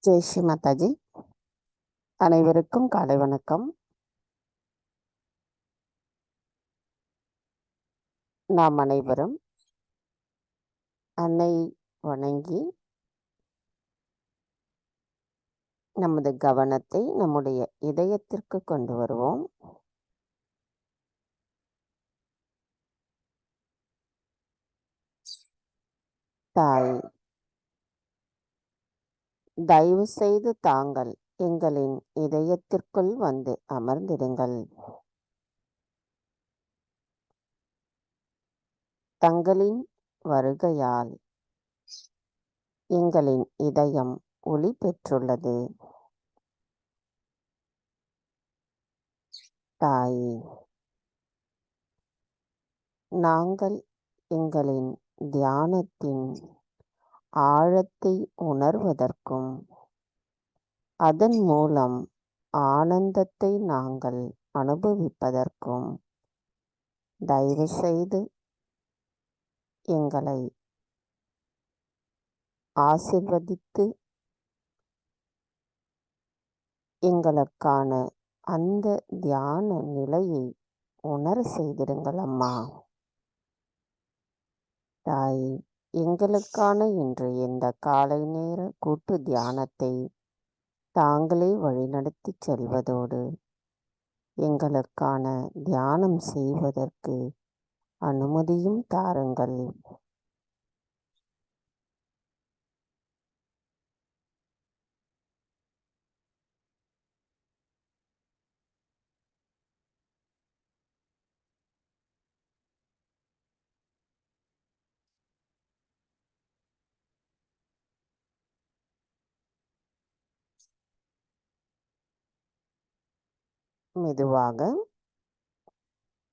ஜெய் ஸ்ரீ மாதாஜி. அனைவருக்கும் காலை வணக்கம். நாம் அனைவரும் அன்னை வணங்கி நமது கவனத்தை நம்முடைய இதயத்திற்கு கொண்டு வருவோம். தாய், தயவு செய்து தாங்கள் எங்களின் இதயத்திற்குள் வந்து அமர்ந்திடுங்கள். தங்களின் வருகையால் எங்களின் இதயம் ஒளி பெற்றுள்ளது. தாய், நாங்கள் எங்களின் தியானத்தின் ஆழத்தை உணர்வதற்கும் அதன் மூலம் ஆனந்தத்தை நாங்கள் அனுபவிப்பதற்கும் தயவு செய்து எங்களை ஆசிர்வதித்து எங்களுக்கான அந்த தியான நிலையை உணர செய்திடுங்கள் அம்மா. தாய், எங்களுக்கான இன்று இந்த காலை நேர கூட்டு தியானத்தை தாங்களே வழிநடத்தி செல்வதோடு எங்களுக்கான தியானம் செய்வதற்கு அனுமதியும் தாருங்கள். மெதுவாக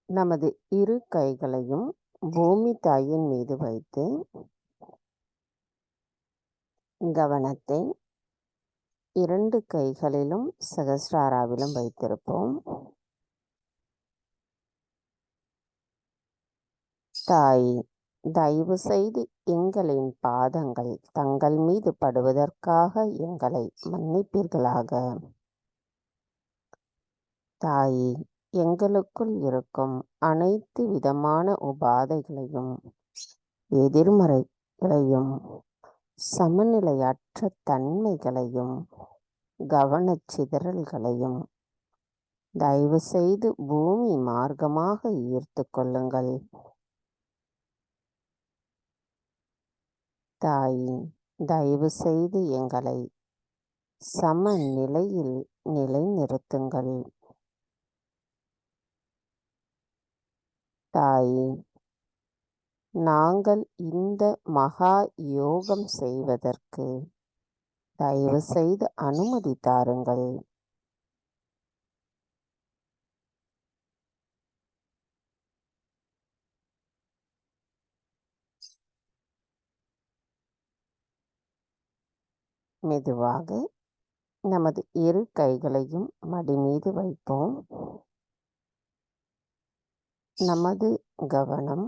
நமது இரு கைகளையும் பூமி தாயின் மீது வைத்து கவனத்தை இரண்டு கைகளிலும் சகஸ்ராராவிலும் வைத்திருப்போம். தாய், தயவு செய்து எங்களின் பாதங்கள் தங்கள் மீது படுவதற்காக எங்களை மன்னிப்பீர்களாக. தாய், எங்களுக்குள் இருக்கும் அனைத்து விதமான உபாதைகளையும் எதிர்மறைகளையும் சமநிலையற்ற தன்மைகளையும் கவனச்சிதறல்களையும் தயவு செய்து பூமி மார்க்கமாக ஈர்த்து கொள்ளுங்கள். தாய், தயவு செய்து எங்களை சமநிலையில் நிலைநிறுத்துங்கள். தாய், நாங்கள் இந்த மகா யோகம் செய்வதற்கு தயவு செய்து அனுமதி தாருங்கள். மெதுவாக நமது இரு கைகளையும் மடி மீது வைப்போம். நமது கவனம்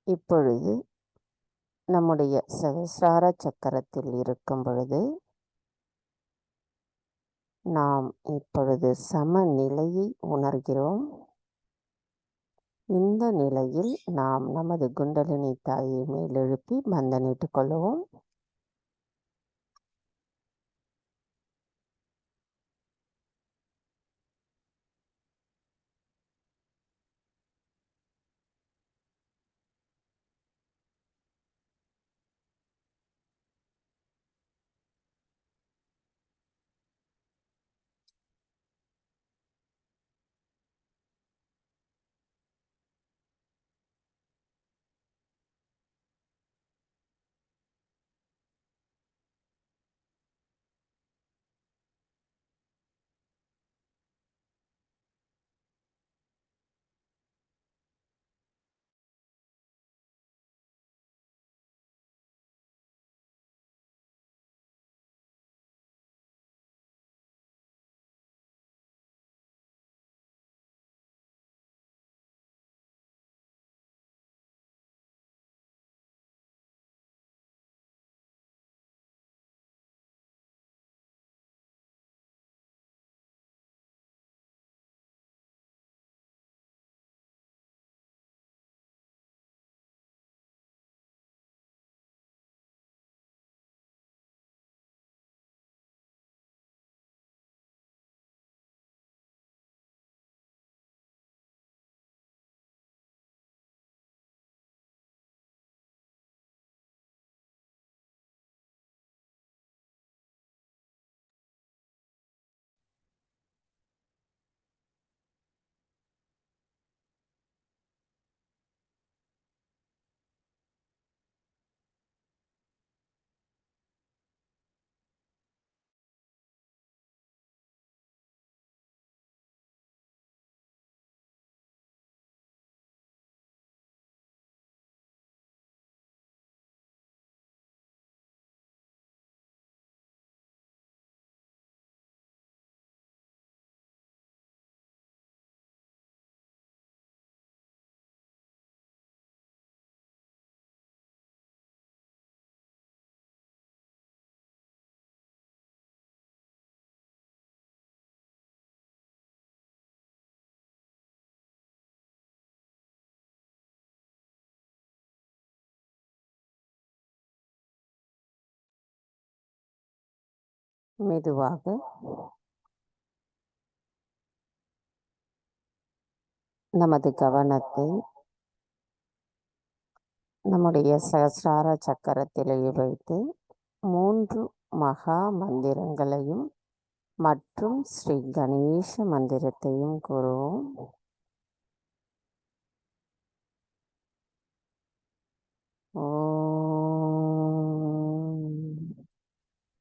இப்பொழுது நம்முடைய சகஸ்ரார சக்கரத்தில் இருக்கும் பொழுது நாம் இப்பொழுது சமநிலையை உணர்கிறோம். இந்த நிலையில் நாம் நமது குண்டலினி தாயை மேலெழுப்பி பந்தனிட்டுக் கொள்வோம். மெதுவாக நமது கவனத்தை நம்முடைய சஹஸ்ரார சக்கரத்திலே வைத்து 3 மகா மந்திரங்களையும் மற்றும் ஸ்ரீ கணேச மந்திரத்தையும் கூறுவோம். ஓம்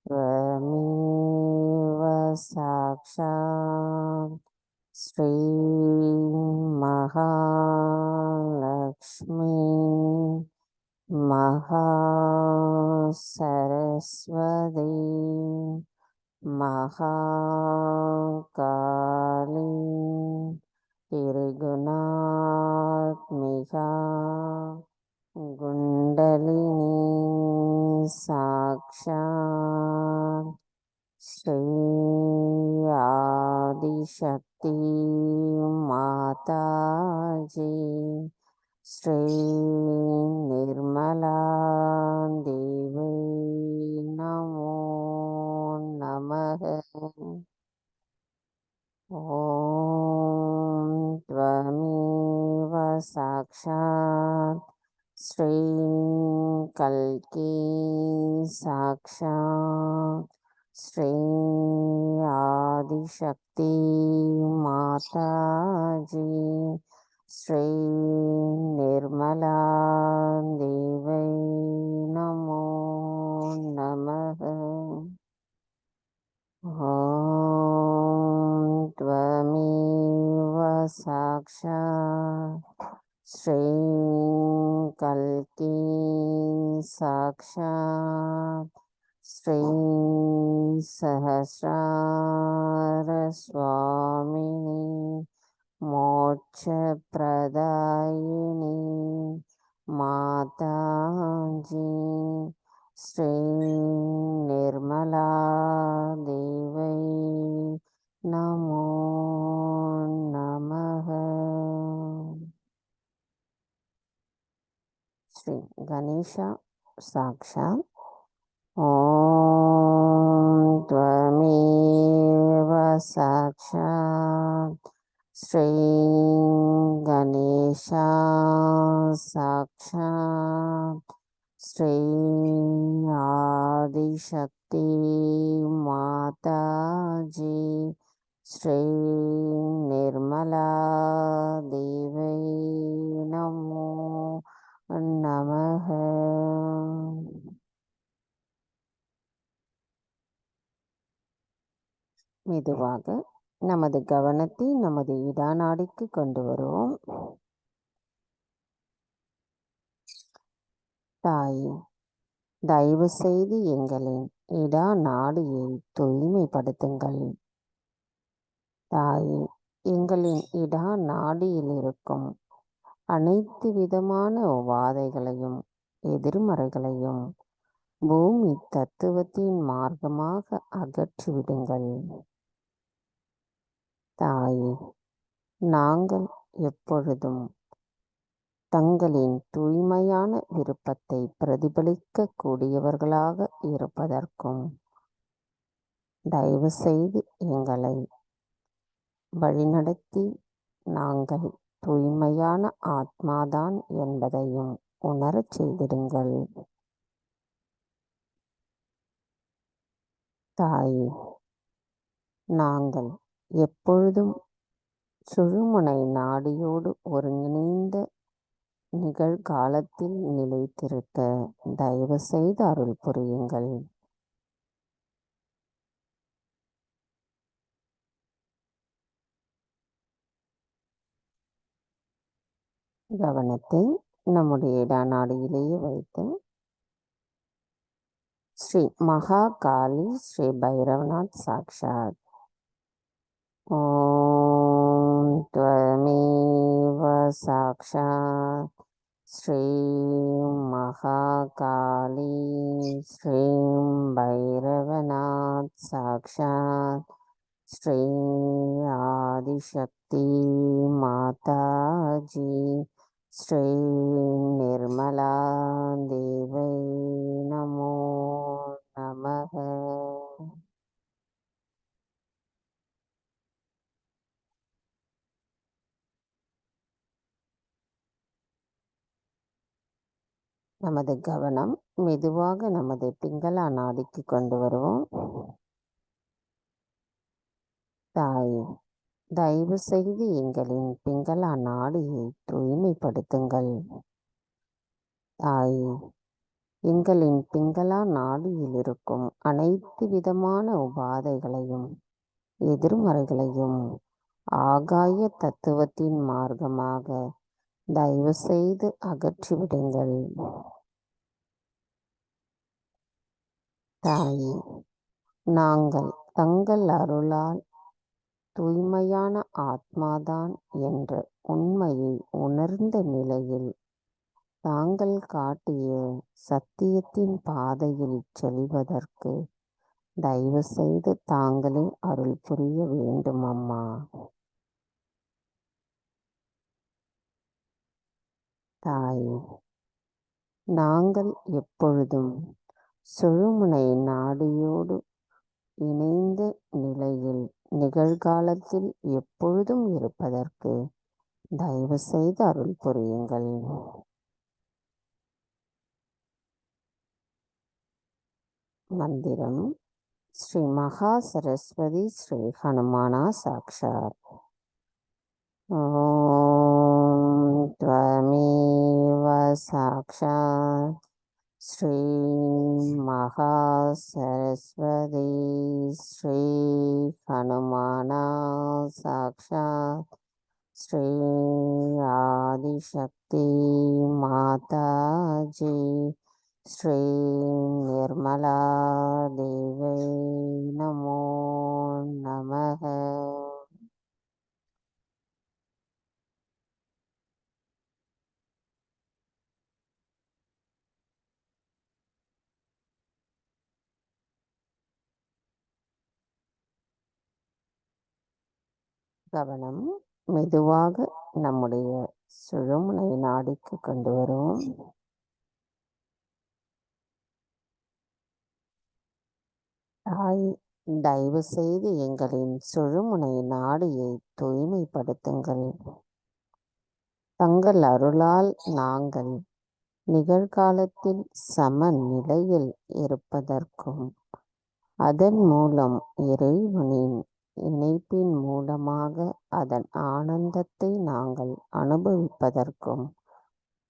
त्वमेव साक्षात् श्री महालक्ष्मी महासरस्वती महाकाली त्रिगुणात्मिका कुण्डलिनी साक्षात् श्री आदिशक्ति माताजी श्री निर्मला देवी नमो नमः। ॐ त्वमेव साक्षात् श्री कल्की साक्षात् श्री आदिशक्ति माताजी श्री निर्मला देवी नमो नमः। ॐ त्वमेव साक्षात् श्री कल्की साक्षात् श्री सहस्रार स्वामिनी मोक्षप्रदायिनी माताजी श्री निर्मला देवी नमो नमः। श्री गणेश साक्षात् ॐ त्वमेव साक्षात् श्री गणेश साक्षात् श्री आदिशक्ति माताजी श्री निर्मला देवी नमो नमः। மெதுவாக நமது கவனத்தை நமது இடாநாடிக்கு கொண்டு வருவோம். தாயே, தயவு செய்து எங்களின் இடா நாடியை தூய்மைப்படுத்துங்கள். தாயே, எங்களின் இடா நாடியில் இருக்கும் அனைத்து விதமான உபாதைகளையும் எதிர்மறைகளையும் பூமி தத்துவத்தின் மார்க்கமாக அகற்றிவிடுங்கள். தாயே, நாங்கள் எப்பொழுதும் தங்களின் தூய்மையான விருப்பத்தை பிரதிபலிக்க கூடியவர்களாக இருப்பதற்கும் தயவு செய்து எங்களை வழிநடத்தி நாங்கள் தூய்மையான ஆத்மாதான் என்பதையும் உணரச் செய்திடுங்கள். தாயே, நாங்கள் எப்பொழுதும் சுழுமுனை நாடியோடு ஒருங்கிணைந்த நிகழ்காலத்தில் நிலைத்திருக்க தயவு செய்து அருள் புரியுங்கள். கவனத்தை நம்முடைய இடாநாடியிலேயே வைத்து ஸ்ரீ மகாகாளி ஸ்ரீ பைரவநாத் சாக்ஷாத் ஓம் त्वमेव साक्षात् श्री महाकाली श्री भैरवनाथ साक्षात् श्री आदिशक्ति माताजी श्री निर्मला देवी नमो नमः। நமது கவனம் மெதுவாக நமது பிங்களா நாடிக்கு கொண்டு வருவோம். தாய், தயவு செய்து எங்களின் பிங்களா நாடியை தூய்மைப்படுத்துங்கள். தாய், எங்களின் பிங்களா நாடியில் இருக்கும் அனைத்து விதமான உபாதைகளையும் எதிர்மறைகளையும் ஆகாய தத்துவத்தின் மார்க்கமாக தயவு செய்து அகற்றிவிடுங்கள். தாயே, நாங்கள் தங்கள் அருளால் தூய்மையான ஆத்மாதான் என்ற உண்மையை உணர்ந்த நிலையில் தாங்கள் காட்டிய சத்தியத்தின் பாதையில் செல்வதற்கு தயவு செய்து தாங்களே அருள் புரிய வேண்டும் அம்மா. தாயே, நாங்கள் எப்பொழுதும் சுழுமுனை நாடியோடு இணைந்த நிலையில் நிகழ்காலத்தில் எப்பொழுதும் இருப்பதற்கு தயவு செய்து அருள் புரியுங்கள். மந்திரம் ஸ்ரீ மகா சரஸ்வதி ஸ்ரீ ஹனுமானா சாக்ஷாத். ஓம் த்வமேவ சாக்ஷாத் ஸ்ரீ மகா சரஸ்வதி ஸ்ரீ ஹனுமானா சாக்ஷாத் ஸ்ரீ ஆதிசக்தி மாதாஜி ஸ்ரீ நிர்மலா தேவை நமோ நமக. கவனம் மெதுவாக நம்முடைய சுழுமுனை நாடிக்கு கொண்டு வருவோம். தாய், தயவு செய்து எங்களின் சுழுமுனை நாடியை தூய்மைப்படுத்துங்கள். தங்கள் அருளால் நாங்கள் நிகழ்காலத்தில் சமநிலையில் இருப்பதற்கும் அதன் மூலம் இறைவனின் இணைப்பின் மூலமாக அதன் ஆனந்தத்தை நாங்கள் அனுபவிப்பதற்கும்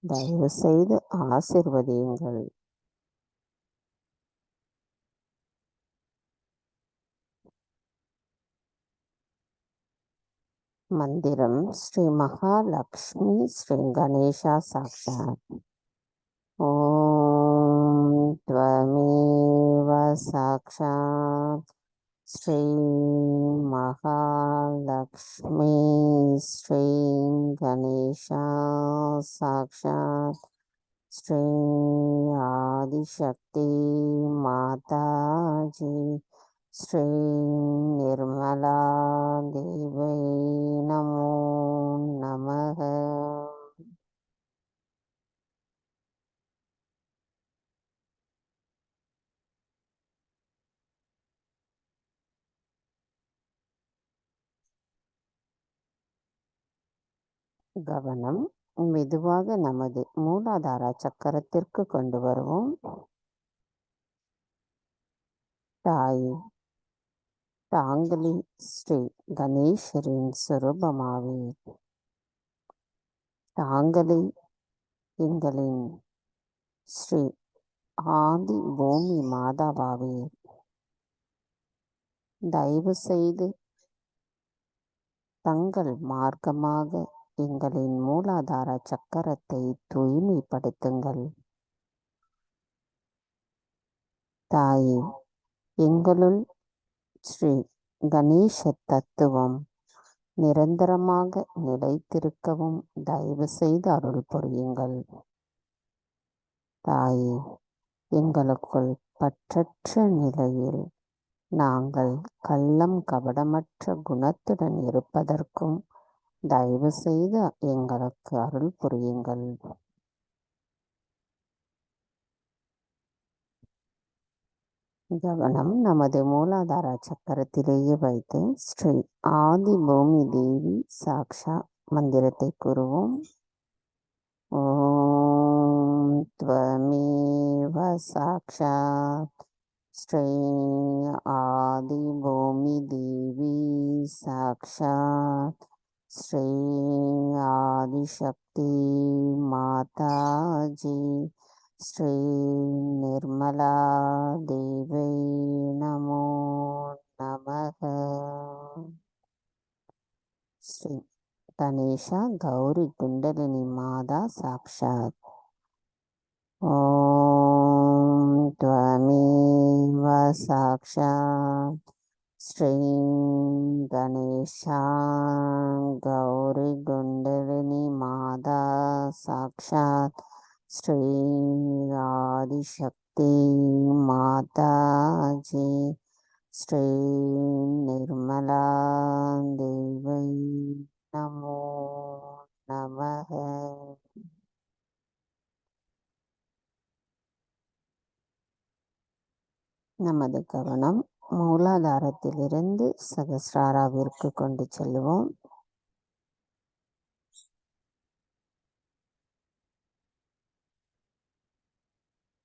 தயவு செய்து ஆசிர்வதியுங்கள். மந்திரம் ஸ்ரீ மகாலட்சுமி ஸ்ரீ கணேஷா சாக்ஷாத். ஓம் த்வமேவ சாக்ஷாத் ஸ்ரீ மகாலட்சுமி ஸ்ரீ கணேஷா சாக்ஷாத் ஸ்ரீ ஆதிசக்தி மாதாஜி ஸ்ரீ நிர்மலா தேவை நமோ நமக. கவனம் மெதுவாக நமது மூலாதார சக்கரத்திற்கு கொண்டு வருவோம். தாய், தாங்களே ஸ்ரீ கணேசரின் சுரூபமாவே, தாங்களே எங்களின் ஸ்ரீ ஆதி பூமி மாதாவாவே, தயவு செய்து தங்கள் மார்க்கமாக எங்களின் மூலாதார சக்கரத்தை தூய்மைப்படுத்துங்கள். தாயே, எங்களுள் ஸ்ரீ கணேச தத்துவம் நிரந்தரமாக நிலைத்திருக்கவும் தயவு செய்து அருள் புரியுங்கள். தாயே, எங்களுக்குள் பற்றற்ற நிலையில் நாங்கள் கள்ளம் கபடமற்ற குணத்துடன் இருப்பதற்கும் தயவு செய்து எங்களுக்கு அருள் புரியுங்கள். கவனம் நமது மூலாதார சக்கரத்திலேயே வைத்து ஸ்ரீ ஆதி பூமி தேவி சாக்ஷா மந்திரத்தை கூறுவோம். ஓம் त्वमेव साक्षात् श्री आदिभूमिदेवी साक्षात् श्री आदिशक्ति माताजी श्री निर्मला देवी नमो नमः। श्री गणेशा गौरी कुंडलिनी माता साक्षात् ॐ त्वमेव साक्षात् श्री गणेशा गौरी कुंडलिनी माता साक्षात् श्री आदिशक्ति माताजी श्री निर्मला देवी नमो नमः। நமது கவனம் மூலாதாரத்திலிருந்து சகஸ்ராராவிற்கு கொண்டு செல்வோம்.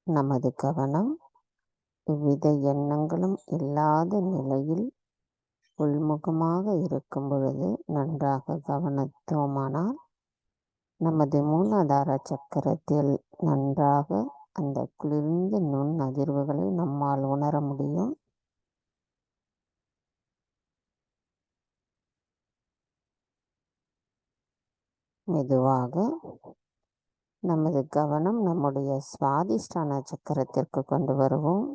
நமது கவனம் எவ்வித எண்ணங்களும் இல்லாத நிலையில் உள்முகமாக இருக்கும் பொழுது நன்றாக கவனித்தோமானால் நமது மூலாதார சக்கரத்தில் நன்றாக அந்த குளிர்ந்த நுண் அதிர்வுகளை நம்மால் உணர முடியும். மெதுவாக நமது கவனம் நம்முடைய சுவாதிஷ்டான சக்கரத்திற்கு கொண்டு வருவோம்.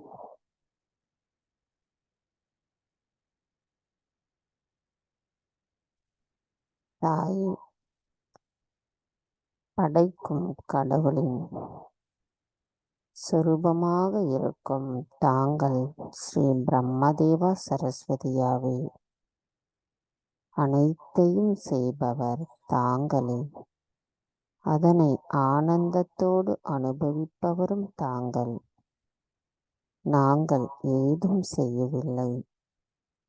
தாய் படைக்கும் கடவுளின் சொரூபமாக இருக்கும் தாங்கள் ஸ்ரீ பிரம்மதேவா சரஸ்வதியாவே. அனைத்தையும் செய்பவர் தாங்களே, அதனை ஆனந்தத்தோடு அனுபவிப்பவரும் தாங்கள். நாங்கள் ஏதும் செய்யவில்லை,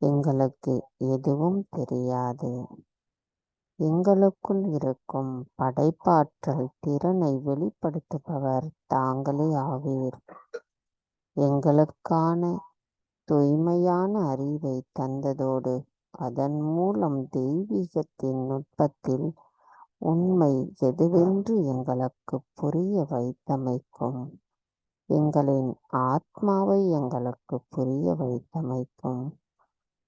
எங்களுக்கு எதுவும் தெரியாது. எங்களுக்குள் இருக்கும் படைப்பாற்றல் திறனை வெளிப்படுத்துபவர் தாங்களே ஆவீர். எங்களுக்கான தூய்மையான அறிவை தந்ததோடு அதன் மூலம் தெய்வீகத்தின் நுட்பத்தில் உண்மை எதுவென்று எங்களுக்கு புரிய வைத்தமைக்கும், எங்களின் ஆத்மாவை எங்களுக்கு புரிய வைத்தமைக்கும்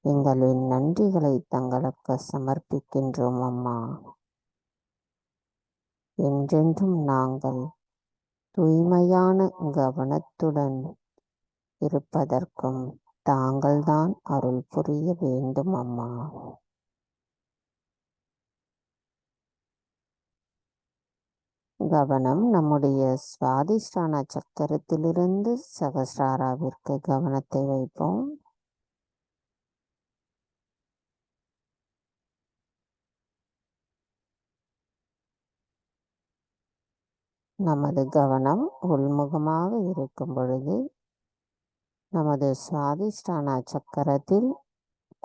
எங்களின் நன்றிகளை தங்களுக்கு சமர்ப்பிக்கின்றோம் அம்மா. என்றென்றும் நாங்கள் தூய்மையான கவனத்துடன் இருப்பதற்கும் தாங்கள்தான் அருள் புரிய வேண்டும் அம்மா. கவனம் நம்முடைய சுவாதிஷ்டான சக்கரத்திலிருந்து சகஸ்ராராவிற்கு கவனத்தை வைப்போம். நமது கவனம் உள்முகமாக இருக்கும் பொழுது நமது சுவாதிஷ்டான சக்கரத்தில்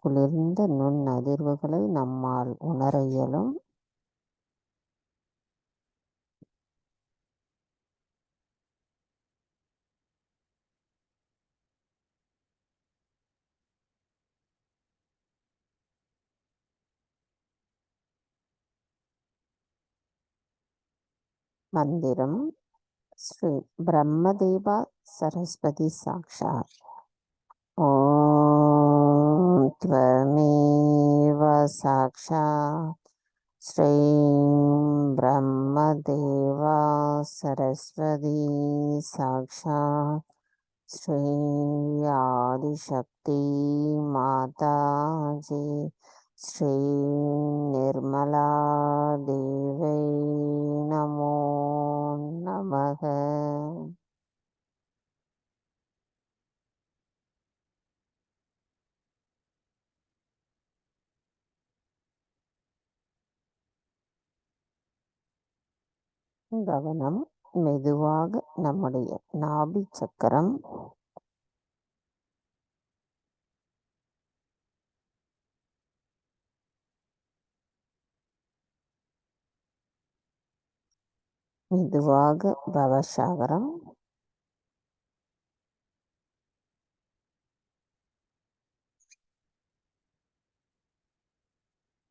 குளிர்ந்த நுண் அதிர்வுகளை நம்மால் உணர இயலும். மந்திரம் ஸ்ரீ பிரம்மதேவா சரஸ்வதி சாக்ஷாத். ஓம் த்வமேவ சாக்ஷாத் ஸ்ரீ பிரம்மதேவா சரஸ்வதி சாக்ஷாத் ஸ்ரீ ஆதிசக்தி மாதாஜி ஸ்ரீ நிர்மலா தேவை நமோ நமக. கவனம் மெதுவாக நம்முடைய நாபி சக்கரம், மெதுவாக பவசாகரம்,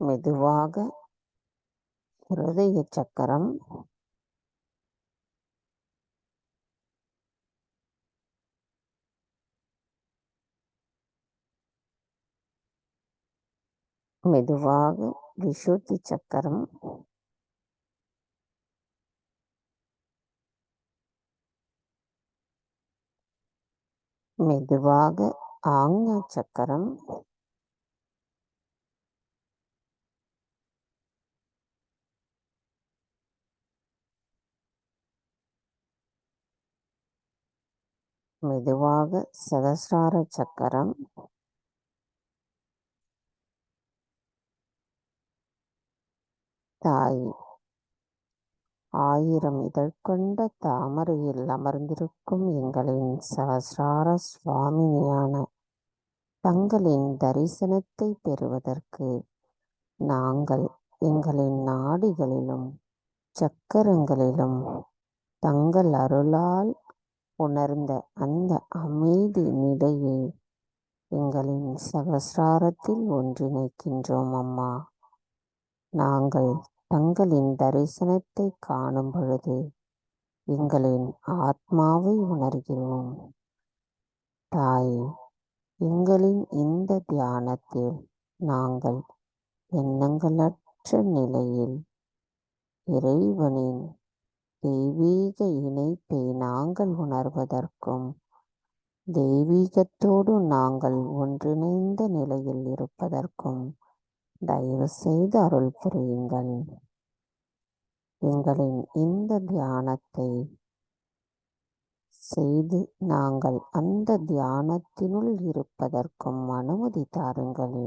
மெதுவாக ஹிருதய சக்கரம், மெதுவாக விஷுத்தி சக்கரம், மெதுவாக ஆக்ஞா சக்கரம், மெதுவாக சகசிரார சக்கரம், தாய் 1000 இதழ் கொண்ட தாமரையில் அமர்ந்திருக்கும் எங்களின் சகசிரார சுவாமினியான தங்களின் தரிசனத்தை பெறுவதற்கு நாங்கள் எங்களின் நாடிகளிலும் சக்கரங்களிலும் தங்கள் அருளால் உணர்ந்த அந்த அமைதி நிலையை எங்களின் சகசிராரத்தில் ஒன்றிணைக்கின்றோம் அம்மா. நாங்கள் தங்களின் தரிசனத்தை காணும் பொழுது எங்களின் ஆத்மாவை உணர்கிறோம். தாய், எங்களின் இந்த தியானத்தில் நாங்கள் எண்ணங்களற்ற நிலையில் இறைவனின் தெய்வீக இணைப்பை நாங்கள் உணர்வதற்கும் தெய்வீகத்தோடு நாங்கள் ஒன்றிணைந்த நிலையில் இருப்பதற்கும் தயவு செய்து அருள் புரியுங்கள். எங்களின் இந்த தியானத்தை செய்து நாங்கள் அந்த தியானத்தினுள் இருப்பதற்கும் அனுமதி தாருங்கள்.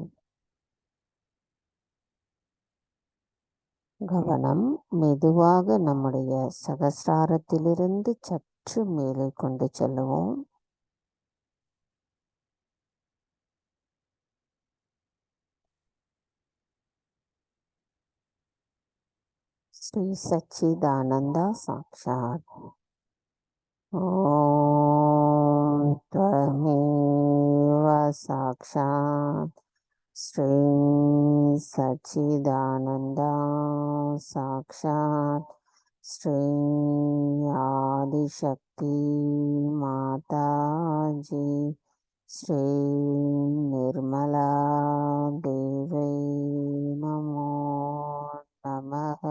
கவனம் மெதுவாக நம்முடைய சகசிராரத்திலிருந்து சற்று மேலே கொண்டு செல்லுவோம். ஸ்ரீ சச்சிதானந்தா சாக்ஷாத். ஓம் த்வமேவ சாக்ஷாத் ஸ்ரீ சச்சிதானந்தா சாக்ஷாத் ஸ்ரீ ஆதிசக்தி மாதாஜி ஸ்ரீ நிர்மலா தேவை நமோ நமக.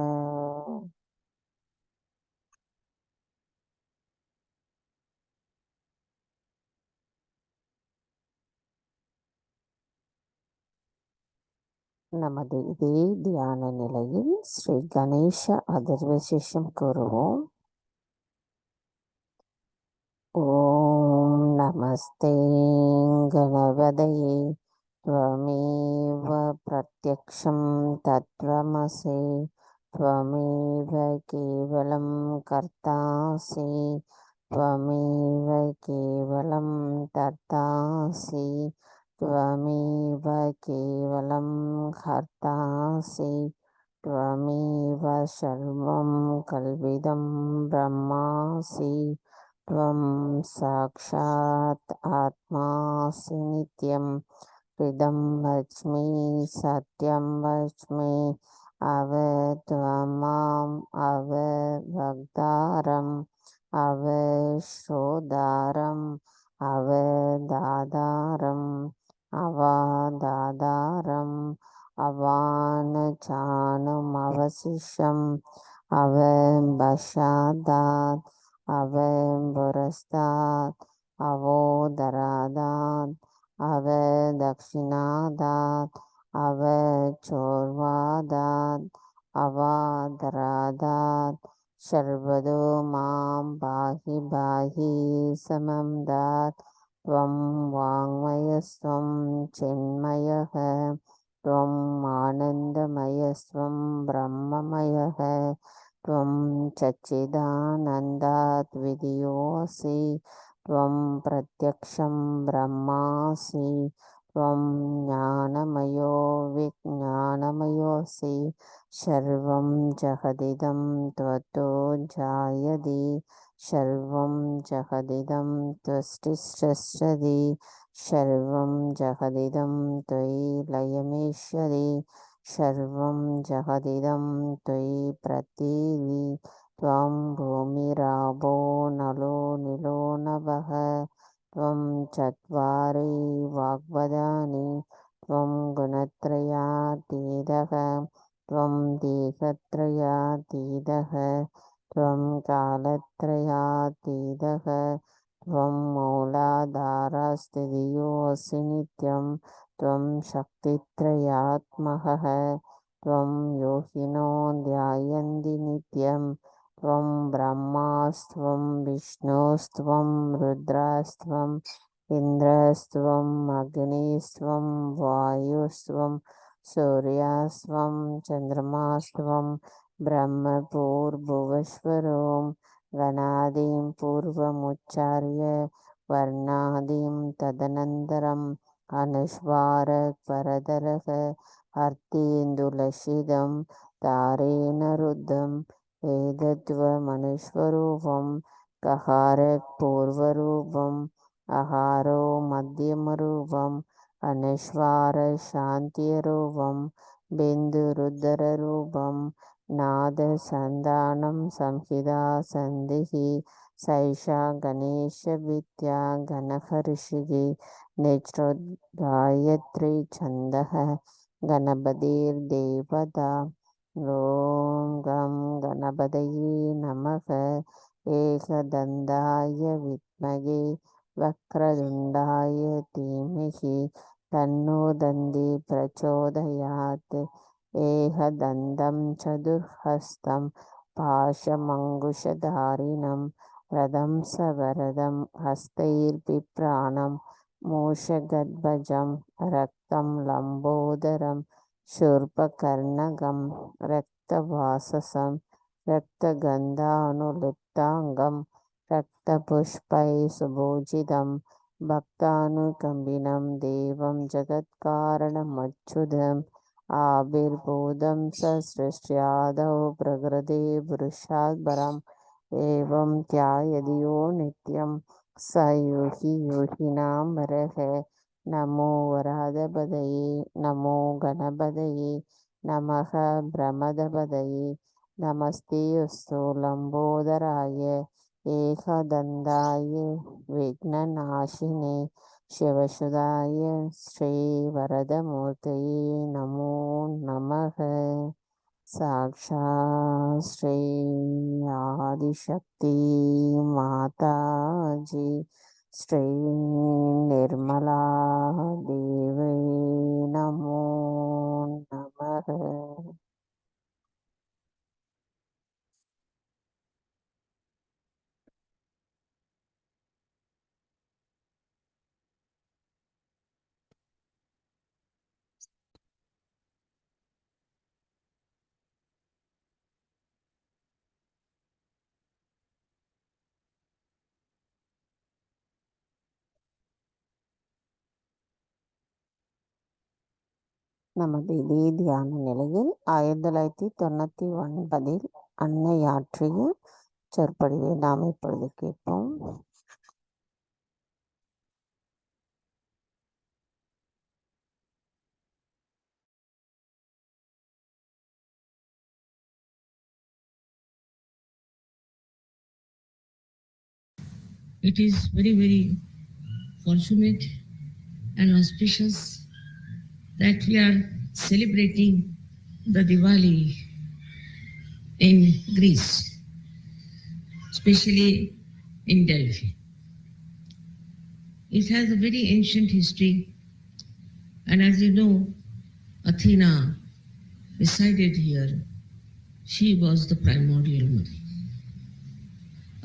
நமது இதே தியான நிலையில் ஸ்ரீ கணேச அதிர்வசேஷம் கூறுவோம். ஓம் நமஸ்தே கணபதயே த்வமேவ பிரத்யக்ஷம் தத்வமசி த்வமேவ கேவலம் கர்த்தாசி த்வமேவ கேவலம் தர்த்தாசி த்வமேவ கேவலம் ஹர்த்தாசி த்வமேவ சர்வம் கல்விதம் பிரம்மாசி த்வம் சாக்ஷாத் ஆத்மாசி நித்யம் ரிதம் வச்மி சத்யம் வச்மி அவத்வமாம் அவக்தாரம் அவஸ்ரோதாரம் அவதாதாரம் அவாதாதாரம் அவானசானம் அவசிஷம் அவம்பஷாதாத் அவம்புரஸ்தாத் அவோதராதாத் அவதக்ஷிணாதாத் அவச்சோர்வாதாத் அவாதராதாத் சர்வதோ மாம் பாஹி பாஹி சமம் தாத் த்வம் வாங்மயஸ்வம் சின்மயः த்வம் ஆனந்தமயஸ்வம் பிரம்மமயः த்வம் சச்சிதானந்தாத் விதியோசி த்வம் பிரத்யக்ஷம் பிரம்மாசி त्वं ज्ञानमयो विज्ञानमयोऽसि सर्वं जगदिदं त्वतो जायते सर्वं जगदिदं त्वष्टिष्ठति सर्वं जगदिदं त्वयि लयमेष्यति सर्वं जगदिदं त्वयि प्रतीति त्वं भूमिरापो नलो निलो नभः त्वं चत्वारि वाग्वदानि त्वं गुणत्रयातीतः त्वं देहत्रयातीतः त्वं कालत्रयातीतः त्वं मूलाधारस्थितियोऽसि नित्यं त्वं शक्तित्रयात्मकः त्वं योगिनो ध्यायन्ति नित्यं त्वं ब्रह्मास्त्वं विष्णुस्त्वं रुद्रस्त्वम् इन्द्रस्त्वम् अग्निस्त्वं वायुस्त्वं सूर्यस्त्वं चन्द्रमास्त्वं ब्रह्मपूर्भुवस्वरों गणादिं पूर्वमुच्चार्य वर्णादिं तदनन्तरम् अनुस्वारः परतरः अर्थिन्दुलसितं तारेण रुद्धम् एतद्वमनुस्वरूपं कहारपूर्वरूपम् आहारो मध्यमरूपम् अनुस्वारशान्तिरूपं बिन्दुरुदररूपं नादसन्धानं संहिता सन्धिः सैषा गणेशविद्या गणहर्षिः निश्रुतगायत्री छन्दः गणपतिर्देवता ॐ गं गणपतये नमः एकदन्ताय विद्महे वक्रतुण्डाय धीमहि तन्नो दन्ती प्रचोदयात् एकदन्तं चतुर्हस्तं पाशमङ्कुशधारिणं रथं सवरदं हस्तैर्बिभ्राणं मूषगध्वजं रक्तं लम्बोदरं शूर्पकर्णकं रक्तवाससं रक्तगन्धानुलिप्ताङ्गं रक्तपुष्पैः सुभूषितं भक्तानुकम्पिनं देवं जगत्कारणमच्युतम् आविर्भूतं स सृष्ट्यादौ प्रकृते पुरुषात् परम् एवं ध्यायति यो नित्यं स योगी योगिनां वरः नमो वराधपदये नमो गणपतये नमः ब्रह्मदपदये नमस्ते अस्तु लम्बोदराय एकदन्ताय विघ्ननाशिने शिवसुधाय श्रीवरदमूर्तये नमो नमः साक्षात् श्री आदिशक्ति माताजी श्री निर्मला देवी नमो नमः. நமது இதே தியான நிலையில் 1999 அன்னையாற்றிய சொற்பொழிவை நாம் இப்பொழுது கேட்போம். It is very, very fortunate and auspicious that we are celebrating the Diwali in Greece, especially in Delphi. It has a very ancient history, and as you know, Athena resided here. She was the primordial mother.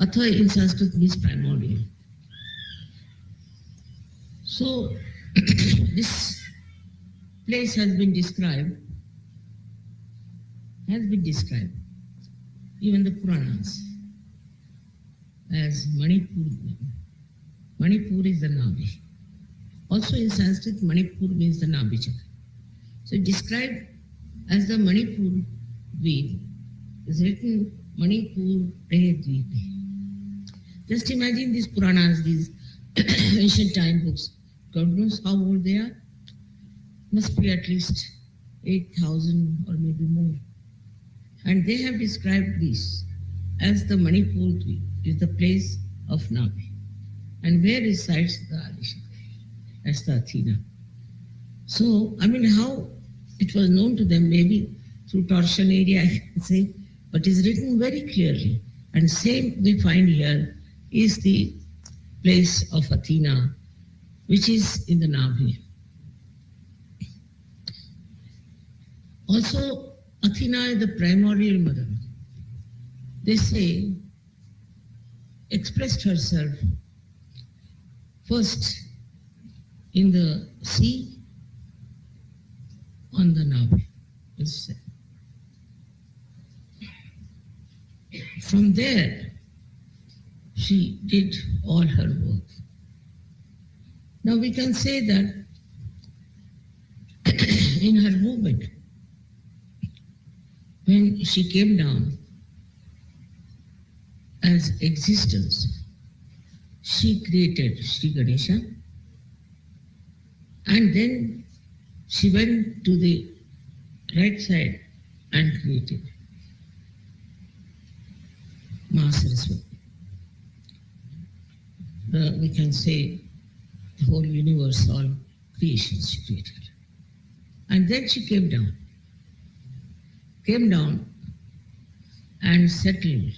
Atha in Sanskrit means primordial. So, this place has been described, even the Puranas, as Manipur. Manipur is the Navi. Also in Sanskrit, Manipur means the Nabhi Chakra. So described as the Manipur Dweep is written Manipur Dweep. Just imagine these Puranas, these ancient time books. God knows how old they are. Must be at least 8,000 or maybe more. And they have described this as the Manipur Dweep, is the place of Navi, and where resides the Adishakti, as the Athena. So, how it was known to them, maybe through torsion area, I can say, but is written very clearly. And same we find here is the place of Athena, which is in the Navi. Also, Athena is the primordial mother. They say, expressed herself first in the sea on the Navi. It's said. From there, she did all her work. Now we can say that in her movement, when she came down as existence, she created Sri Ganesha, and then she went to the right side and created Ma Saraswati. We can say the whole universe, all creations she created. And then she came down and settled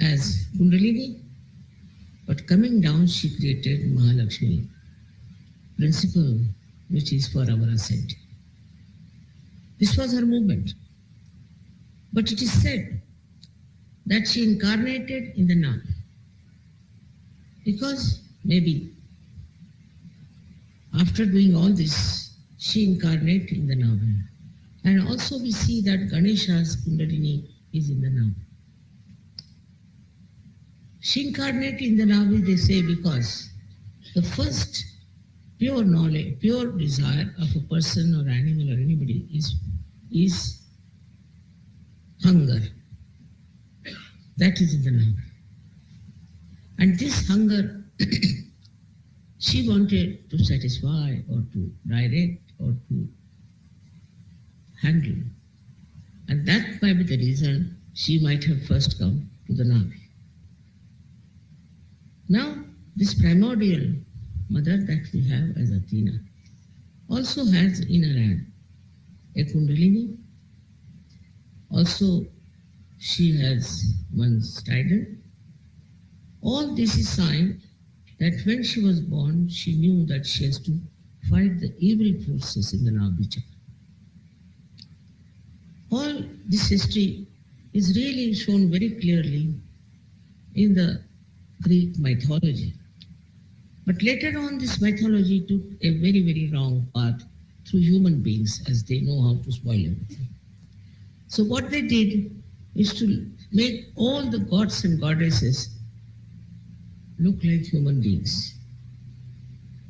as Kundalini, but coming down she created Mahalakshmi, principle which is for our ascent. This was her movement. But it is said that she incarnated in the Navi, because maybe after doing all this, she incarnated in the Navi. And also we see that Ganesha's Kundalini is in the Navi. She incarnated in the Navi, they say, because the first pure knowledge, pure desire of a person or animal or anybody is hunger. That is in the Navi. And this hunger, she wanted to satisfy or to direct or to handle. And that might be the reason she might have first come to the Navi. Now, this primordial mother that we have as Athena also has in her hand a Kundalini. Also, she has one strident. All this is sign that when she was born, she knew that she has to fight the evil forces in the Navi Chakra. All this history is really shown very clearly in the Greek mythology. But later on, this mythology took a very, very wrong path through human beings, as they know how to spoil everything. So what they did is to make all the gods and goddesses look like human beings.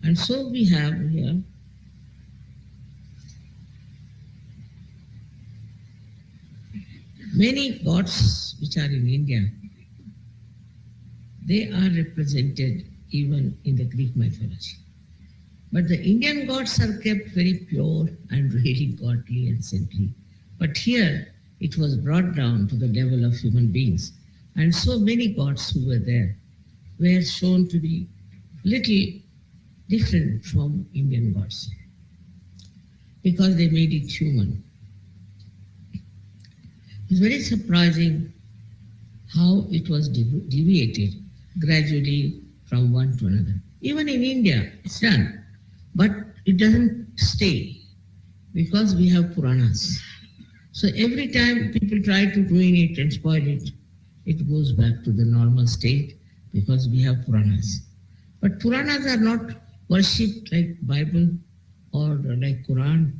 And so we have here many gods which are in India. They are represented even in the Greek mythology. But the Indian gods are kept very pure and really godly and saintly. But here it was brought down to the level of human beings. And so many gods who were there were shown to be little different from Indian gods, because they made it human. It's very surprising how it was deviated gradually from one to another. Even in India, it's done, but it doesn't stay, because we have Puranas. So every time people try to ruin it and spoil it, it goes back to the normal state, because we have Puranas. But Puranas are not worshipped like Bible or like Quran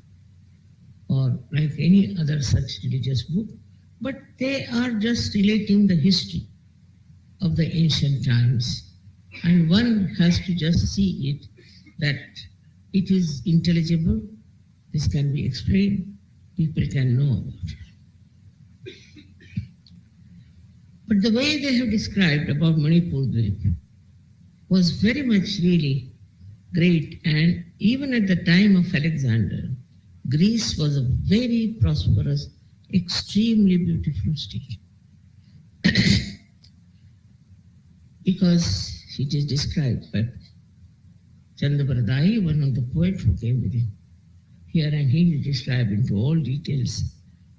or like any other such religious book, but they are just relating the history of the ancient times And one has to just see it, that it is intelligible, this can be explained, people can know about it. But the way they have described about Manipur Dweep was very much really great, and even at the time of Alexander, Greece was a very prosperous, extremely beautiful state. Because it is described by Chandabardai, one of the poets who came with him here, and he described into all details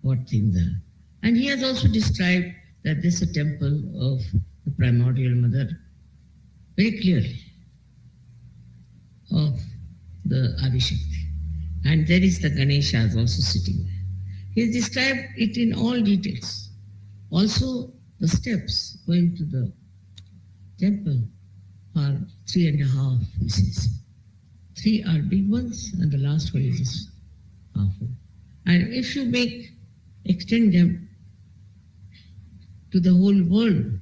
what things are. And he has also described that this is a temple of the primordial mother, very clearly, of the Adishakti. And there is the Ganeshas also sitting there. He has described it in all details. Also, the steps going to the temple are 3.5 pieces. 3 are big ones, and the last one is just half one. And if you extend them to the whole world,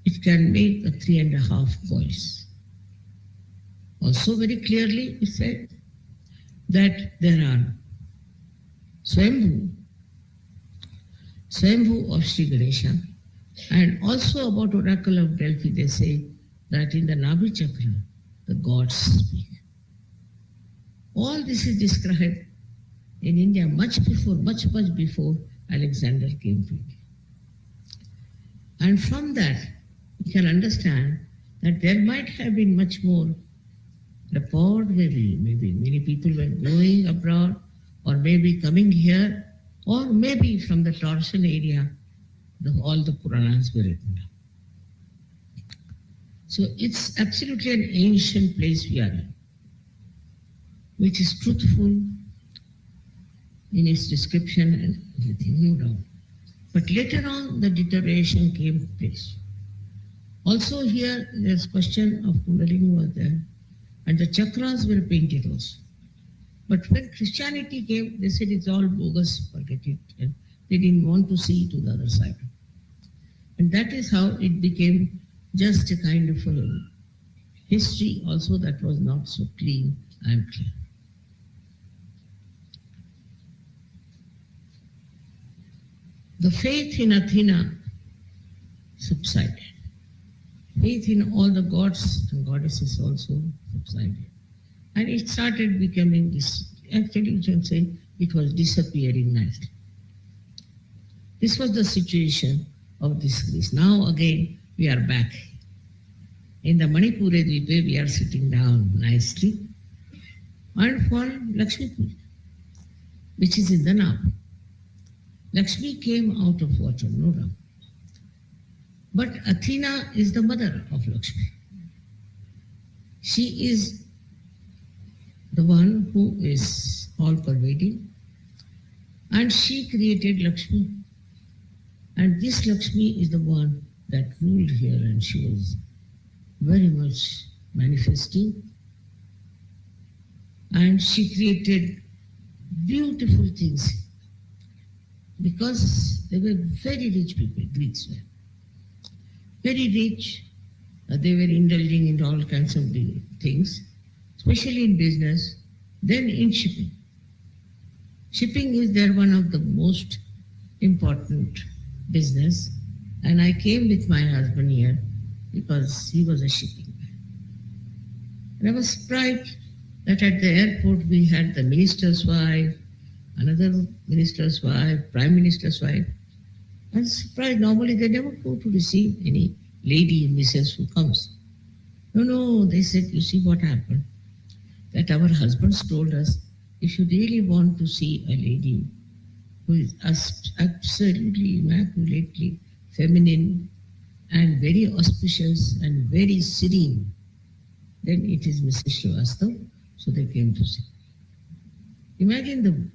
it can make a 3.5 coils. Also, very clearly, it said that there are Swambhu of Sri Ganesha, and also about Oracle of Delphi, they say that in the Nabhi Chakra, the gods speak. All this is described in India much before Alexander came to India. And from that, we can understand that there might have been much more rapport, maybe many people were going abroad, or maybe coming here, or maybe from the Taurasian area, all the Puranas were written down. So it's absolutely an ancient place we are in, which is truthful in its description and everything, no doubt. But later on, the deterioration came to place. Also here, there's question of Kundalini was there, and the chakras were painted also. But when Christianity came, they said it's all bogus, forget it. And they didn't want to see to the other side. And that is how it became just a kind of a history also that was not so clean and clear. The faith in Athena subsided. Faith in all the gods and goddesses also subsided. And it started becoming this, actually you can say it was disappearing nicely. This was the situation of this Greece. Now again, we are back. In the Manipur Dweep, we are sitting down nicely and for Lakshmi Puja, which is in the now. Lakshmi came out of water, no doubt. But Athena is the mother of Lakshmi. She is the one who is all-pervading, and she created Lakshmi. And this Lakshmi is the one that ruled here, and she was very much manifesting. And she created beautiful things because they were very rich people, Greeks were. Very rich. They were indulging in all kinds of things, especially in business, then in shipping. Shipping is there one of the most important business, and I came with my husband here because he was a shipping man. And I was surprised that at the airport we had the minister's wife, another minister's wife, prime minister's wife. I was surprised. Normally they never go to receive any lady Mrs. who comes. No, they said, you see what happened? That our husbands told us, if you really want to see a lady who is absolutely immaculately feminine and very auspicious and very serene, then it is Mrs. Srivastava. So they came to see. Imagine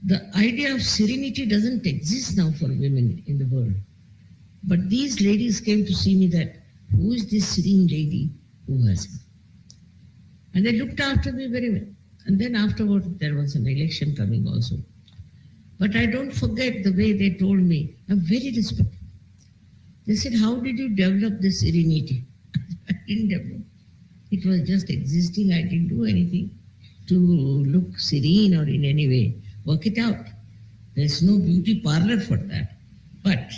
the idea of serenity doesn't exist now for women in the world. But these ladies came to see me that, who is this serene lady who has me? And they looked after me very well. And then afterward, there was an election coming also. But I don't forget the way they told me. I'm very respectful. They said, how did you develop this serenity? I didn't develop. It was just existing. I didn't do anything to look serene or in any way. Work it out. There's no beauty parlor for that. But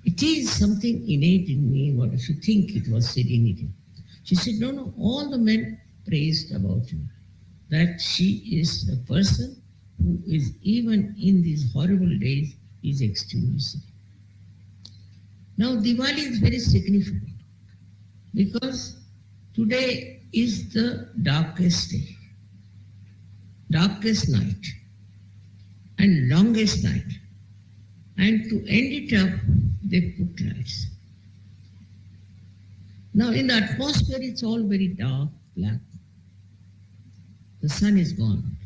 it is something innate in me. What if you think it was serenity? She said, no, no, all the men praised about you. That she is a person who is, even in these horrible days, is extremely serene. Now, Diwali is very significant because today is the darkest day, darkest night, and longest night. And to end it up, they put lights. Now, in the atmosphere, it's all very dark, black. The sun is gone.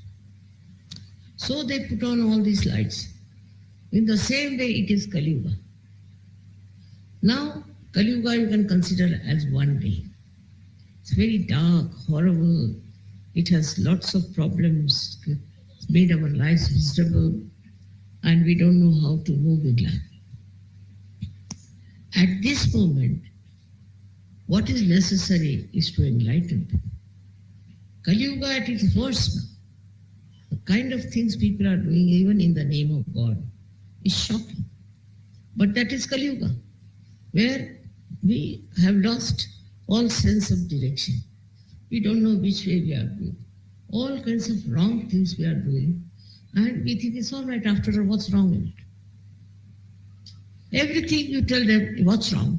So they put on all these lights. In the same way, it is Kali Yuga. Now, Kali Yuga you can consider as one day. It's very dark, horrible. It has lots of problems. It's made our lives miserable, and we don't know how to move in life. At this moment, what is necessary is to enlighten people. Kali Yuga at its worst now. The kind of things people are doing, even in the name of God, is shocking. But that is Kali Yuga, where we have lost all sense of direction. We don't know which way we are going. All kinds of wrong things we are doing, and we think it's all right. After all, what's wrong in it? Everything you tell them, what's wrong?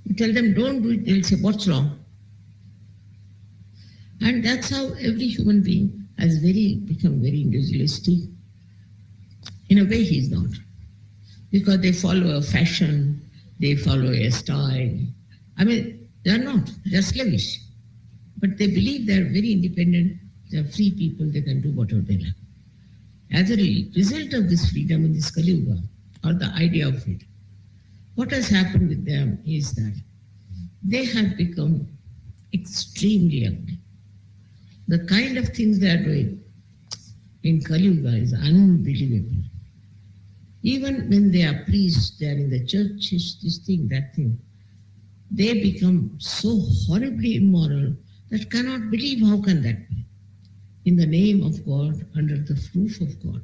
You tell them, don't do it, they'll say, what's wrong? And that's how every human being has become very individualistic. In a way, he's not. Because they follow a fashion, they follow a style. I mean, they're not, they're slavish. But they believe they're very independent, they're free people, they can do whatever they like. As a result of this freedom in this Kali Yuga, or the idea of it, what has happened with them is that they have become extremely ugly. The kind of things they are doing in Kali Yuga is unbelievable. Even when they are priests, they are in the churches, this thing, that thing, they become so horribly immoral that cannot believe how can that be. In the name of God, under the roof of God.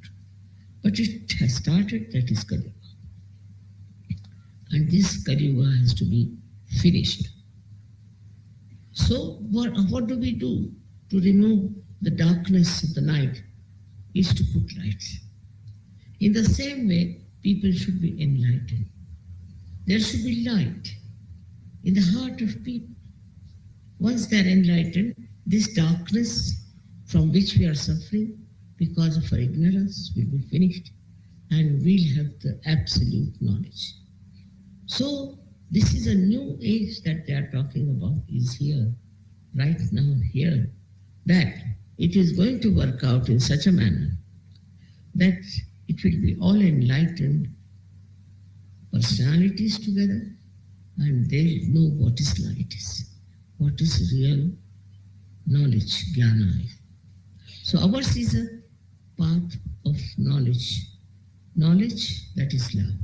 But it has started, that is Kali Yuga. And this Kali Yuga has to be finished. So what do we do to remove the darkness of the night? Is to put lights. In the same way, people should be enlightened. There should be light in the heart of people. Once they are enlightened, this darkness from which we are suffering because of our ignorance will be finished, and we'll have the absolute knowledge. So this is a new age that they are talking about, is here, right now, here, that it is going to work out in such a manner that it will be all enlightened personalities together, and they know what is light is, what is real knowledge, jnana. So ours is a path of knowledge, knowledge that is love,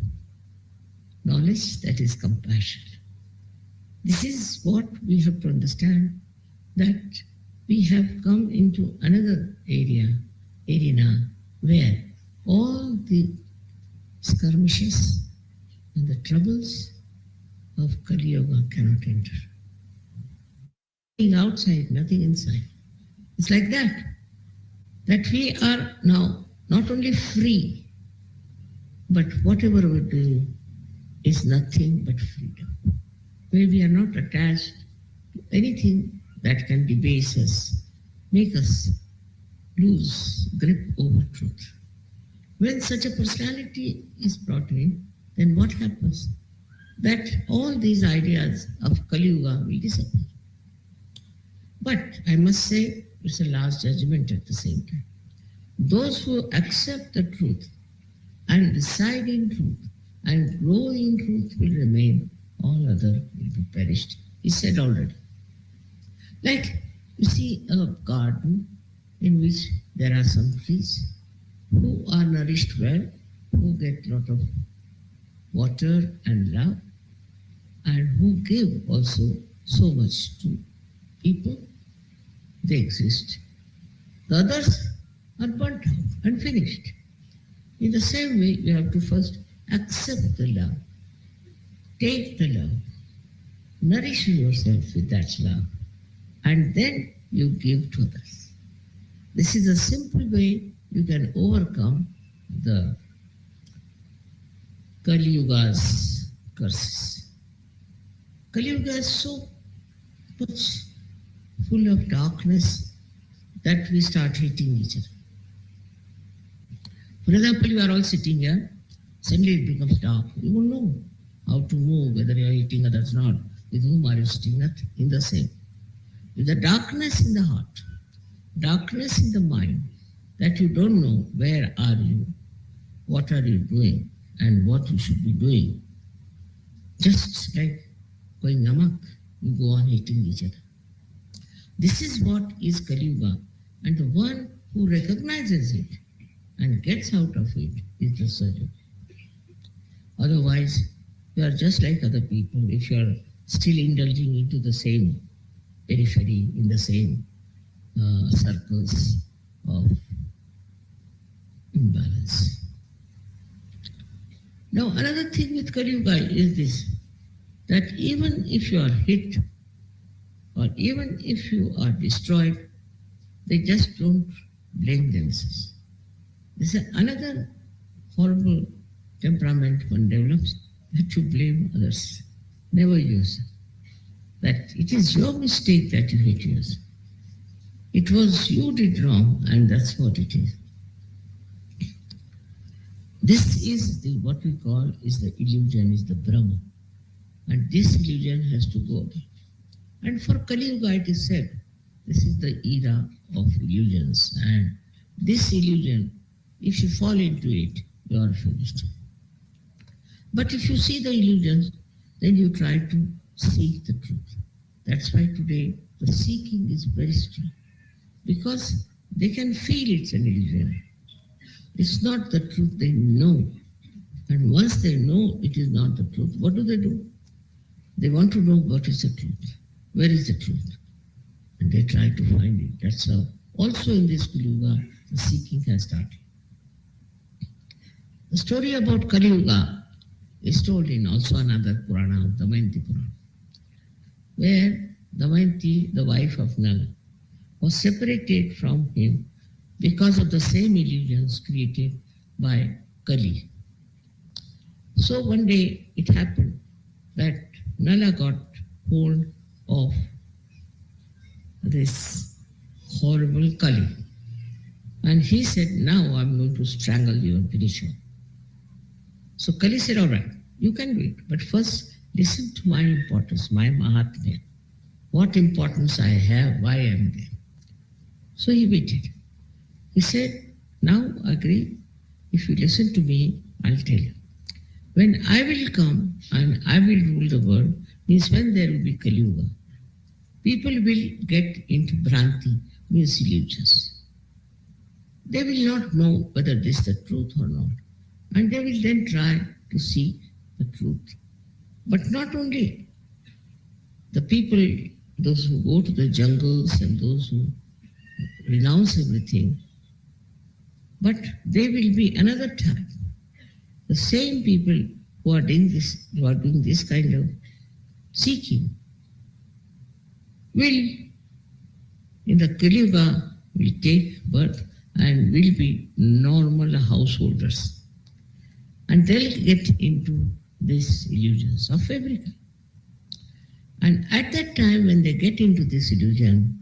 knowledge that is compassion. This is what we have to understand, that we have come into another arena where all the skirmishes and the troubles of Kali Yuga cannot enter. Nothing outside, nothing inside. It's like that we are now not only free, but whatever we do is nothing but freedom, where we are not attached to anything that can debase us, make us lose grip over truth. When such a personality is brought in, then what happens? That all these ideas of Kali Yuga will disappear. But I must say, it's a last judgment at the same time. Those who accept the truth and reside in truth and grow in truth will remain, all other will be perished. He said already. Like, you see a garden in which there are some trees who are nourished well, who get a lot of water and love, and who give also so much to people, they exist. The others are burnt out and finished. In the same way, you have to first accept the love, take the love, nourish yourself with that love, and then you give to others. This is a simple way you can overcome the Kali Yuga's curses. Kali Yuga is so much full of darkness that we start hating each other. For example, you are all sitting here, suddenly it becomes dark. You won't know how to move, whether you are eating others or not. With whom are you sitting? Not in the same. With the darkness in the heart, darkness in the mind, that you don't know where are you, what are you doing, and what you should be doing. Just like going amok, you go on hating each other. This is what is Kali Yuga, and the one who recognizes it and gets out of it is the Sahajaya. Otherwise, you are just like other people if you are still indulging into the same periphery, in the same circles of imbalance. Now, another thing with Kali Yuga is this, that even if you are hit or even if you are destroyed, they just don't blame themselves. This is another horrible temperament one develops, that you blame others, never yourself. That it is your mistake that you hate yourself. It was you did wrong, and that's what it is. This is the what we call is the illusion, is the Brahma. And this illusion has to go away. And for Kali Yuga it is said, this is the era of illusions. And this illusion, if you fall into it, you are finished. But if you see the illusions, then you try to seek the truth. That's why today the seeking is very strong. Because they can feel it's an illusion. It's not the truth, they know. And once they know it is not the truth, what do? They want to know what is the truth. Where is the truth? And they try to find it. That's how also in this Kali Yuga, the seeking has started. The story about Kali Yuga is told in also another Purana, Damayanti Purana, where Damayanti, the wife of Nala, was separated from him because of the same illusions created by Kali. So one day it happened that Nala got hold of this horrible Kali. And he said, now I'm going to strangle you and finish you. So Kali said, all right, you can do it. But first, listen to my importance, my Mahatmya. What importance I have, why I am there. So he waited. He said, now agree, if you listen to me, I'll tell you. When I will come and I will rule the world, means when there will be Kali Yuga, people will get into Bhranti, means illusions. They will not know whether this is the truth or not. And they will then try to see the truth. But not only the people, those who go to the jungles and those who renounce everything, but there will be another time. The same people who are doing this kind of seeking will, in the Kali Yuga, will take birth and will be normal householders. And they'll get into these illusions of every kind. And at that time, when they get into this illusion,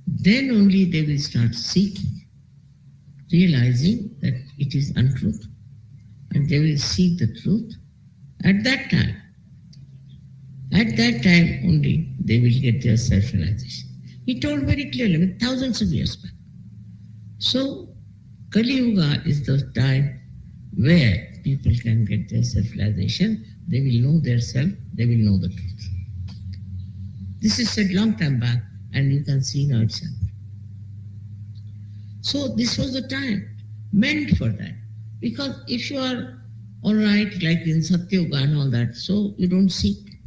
then only they will start seeking, realizing that it is untruth, and they will seek the truth. At that time only they will get their self-realization. He told very clearly, thousands of years back. So Kali Yuga is the time where people can get their self-realization. They will know their self, they will know the truth. This is said long time back, and you can see now itself. So this was the time meant for that. Because if you are all right, like in Satya Yuga and all that, so you don't seek.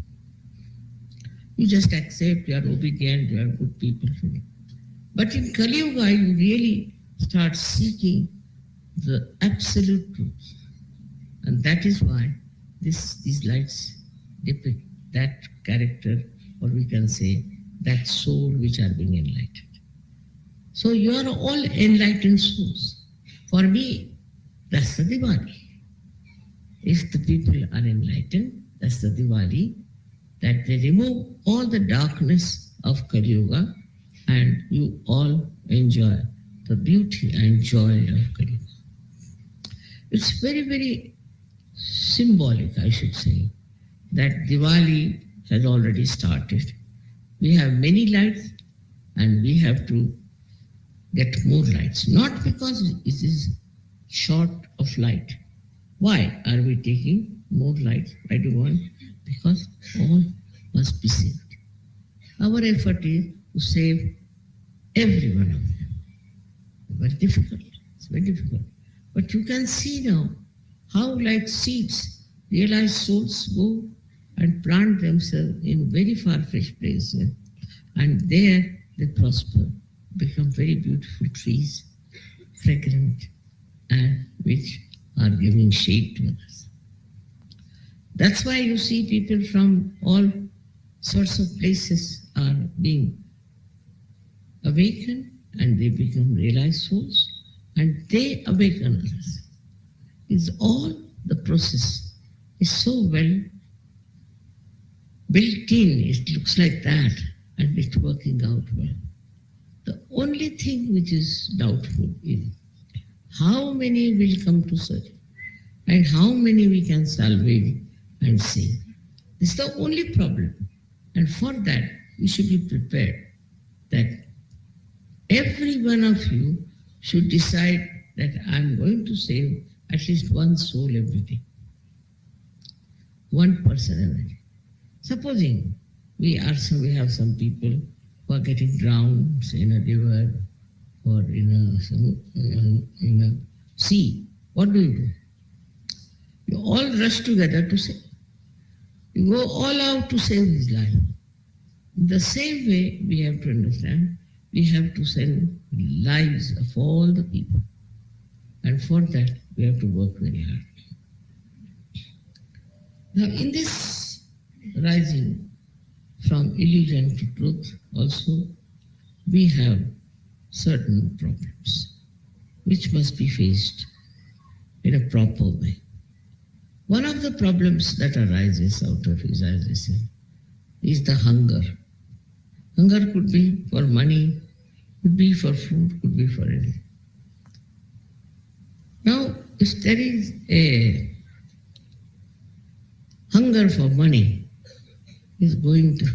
You just accept, you are obedient, you are good people. But in Kali Yuga, you really start seeking the absolute truth. And that is why these lights depict that character, or we can say that soul which are being enlightened. So you are all enlightened souls. For me, that's the Diwali. If the people are enlightened, that's the Diwali, that they remove all the darkness of Kali Yuga and you all enjoy the beauty and joy of Kali Yuga. It's very, very symbolic, I should say, that Diwali has already started. We have many lights and we have to get more lights. Not because it is short of light. Why are we taking more lights? Why do we want? Because all must be saved. Our effort is to save every one of them. Very difficult. It's very difficult. But you can see now how, like seeds, realized souls go and plant themselves in very far-fetched places, and there they prosper, become very beautiful trees, fragrant, and which are giving shade to others. That's why you see people from all sorts of places are being awakened, and they become realized souls, and they awaken others. It's all the process is so well built in, it looks like that, and it's working out well. The only thing which is doubtful is how many will come to search and how many we can salvage and save. This is the only problem. And for that, we should be prepared that every one of you should decide that I'm going to save at least one soul every day. One person every day. Supposing we have some people who are getting drowned, say in a river or in a sea. What do? You all rush together to save. You go all out to save his life. In the same way, we have to understand, we have to send lives of all the people. And for that, we have to work very hard. Now, in this rising from illusion to truth, also, we have certain problems which must be faced in a proper way. One of the problems that arises out of it, as I said, is the hunger. Hunger could be for money, could be for food, could be for anything. Now, if there is a hunger for money, is going to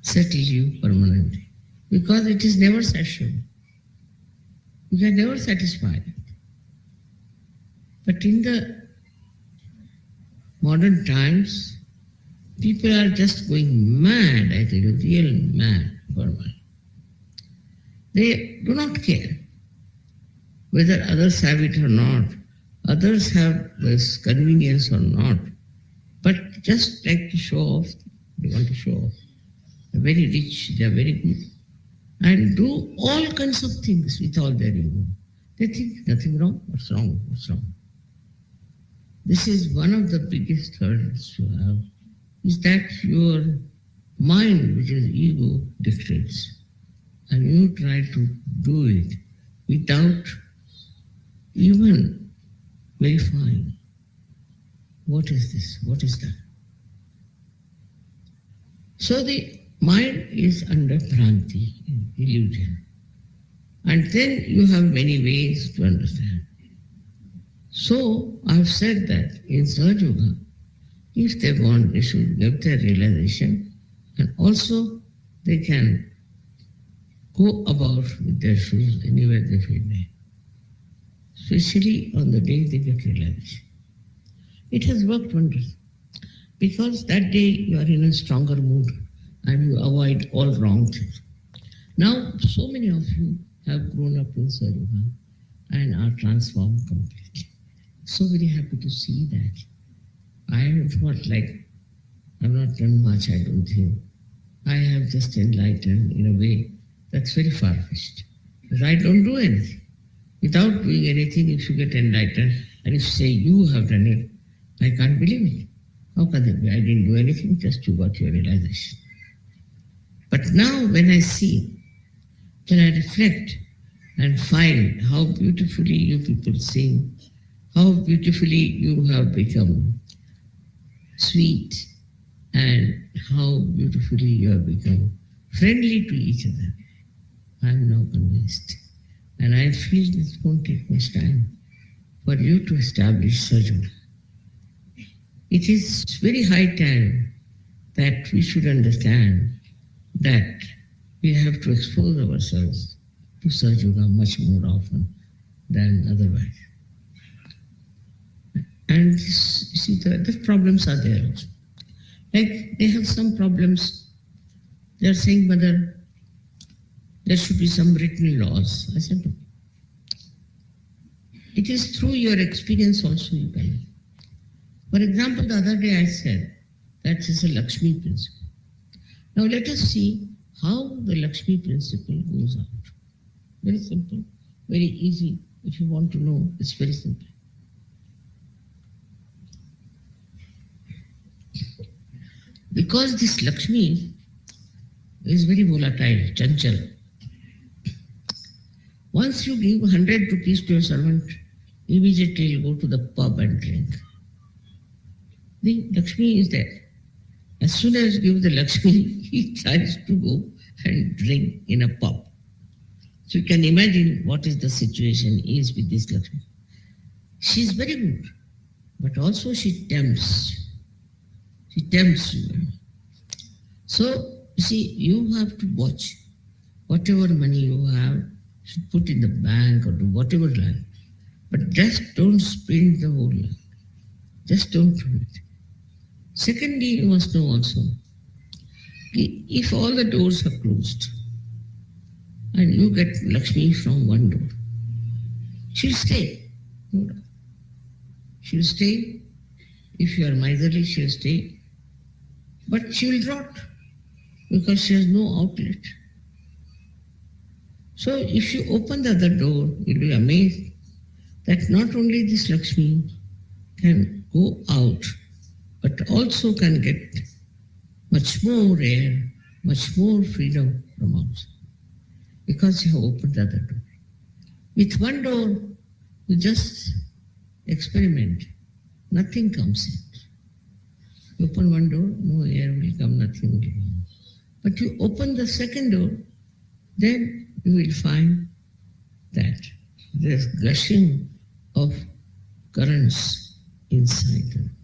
settle you permanently, because it is never satiable. You can never satisfy it. But in the modern times, people are just going mad, I tell you, real mad for money. They do not care whether others have it or not, others have this convenience or not, but just like to show off, they want to show off. They're very rich, they're very good, and do all kinds of things with all their ego. They think nothing wrong, what's wrong, what's wrong? This is one of the biggest hurdles to have, is that your mind, which is ego, dictates, and you try to do it without even verifying what is this, what is that. So the mind is under pranti, illusion. And then you have many ways to understand. So I've said that in Sahajya Yoga, if they want, they should get their realization, and also they can go about with their shoes anywhere they feel like, especially on the day they get realization. It has worked wonders, because that day you are in a stronger mood and you avoid all wrong things. Now, so many of you have grown up in Sahajya Yoga and are transformed completely. So very happy to see that. I thought like, I've not done much, I don't think. I have just enlightened in a way that's very far-fetched. Because I don't do anything. Without doing anything, if you get enlightened, and if you say you have done it, I can't believe it. How can it be? I didn't do anything, just you got your realization. But now when I see, then I reflect and find how beautifully you people sing, how beautifully you have become sweet, and how beautifully you have become friendly to each other. I am now convinced. And I feel it won't take much time for you to establish Sahajya. It is very high time that we should understand that we have to expose ourselves to Sahajya much more often than otherwise. And this, you see, the problems are there also. Like they have some problems. They are saying, Mother, there should be some written laws. I said, no. It is through your experience also you can. For example, the other day I said that is a Lakshmi principle. Now let us see how the Lakshmi principle goes out. Very simple, very easy. If you want to know, it's very simple. Because this Lakshmi is very volatile, chanchal. Once you give 100 rupees to a servant, immediately you'll go to the pub and drink. The Lakshmi is there. As soon as you give the Lakshmi, he tries to go and drink in a pub. So you can imagine what is the situation is with this Lakshmi. She is very good, but also she tempts. She tempts you. So, you see, you have to watch. Whatever money you have, should put in the bank or do whatever like. But just don't spend the whole lot. Just don't do it. Secondly, you must know also, if all the doors are closed and you get Lakshmi from one door, she'll stay. No doubt. She'll stay. If you are miserly, she'll stay. But she will rot because she has no outlet. So if you open the other door, you'll be amazed that not only this Lakshmi can go out, but also can get much more air, much more freedom from outside. Because you have opened the other door. With one door, you just experiment. Nothing comes in. You open one door, no air will come, nothing will come. But you open the second door, then you will find that there's gushing of currents inside them.